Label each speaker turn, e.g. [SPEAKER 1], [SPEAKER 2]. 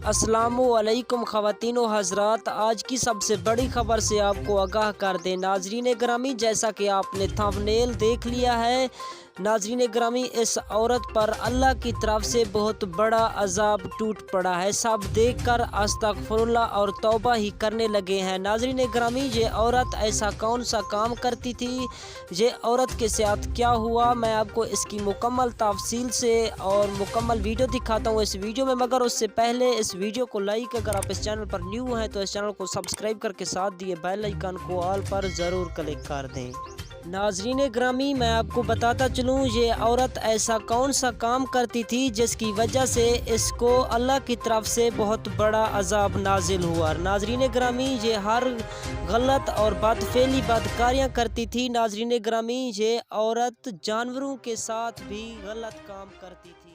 [SPEAKER 1] अस्सलामु अलैकुम ख़वातीन व हज़रात, आज की सबसे बड़ी खबर से आपको आगाह कर दें। नाज़रीन ग्रामी, जैसा कि आपने थंबनेल देख लिया है, नाज़रीन ग्रामी, इस औरत पर अल्लाह की तरफ से बहुत बड़ा अज़ाब टूट पड़ा है। सब देखकर अस्तग़फिरुल्लाह और तौबा ही करने लगे हैं। नाज़रीन ग्रामी, ये औरत ऐसा कौन सा काम करती थी, ये औरत के साथ क्या हुआ, मैं आपको इसकी मुकम्मल तफसील से और मुकम्मल वीडियो दिखाता हूँ इस वीडियो में। मगर उससे पहले इस वीडियो को लाइक, अगर आप इस चैनल पर न्यू हैं तो इस चैनल को सब्सक्राइब करके साथ दिए बेल आइकन को ऑल पर ज़रूर क्लिक कर दें। नाज़रीन ग्रामी, मैं आपको बताता चलूँ, ये औरत ऐसा कौन सा काम करती थी जिसकी वजह से इसको अल्लाह की तरफ से बहुत बड़ा अज़ाब नाजिल हुआ। नाज़रीन ग्रामी, ये हर गलत और बदफेली बदकारियाँ करती थी। नाज़रीन ग्रामी, ये औरत जानवरों के साथ भी गलत काम करती थी।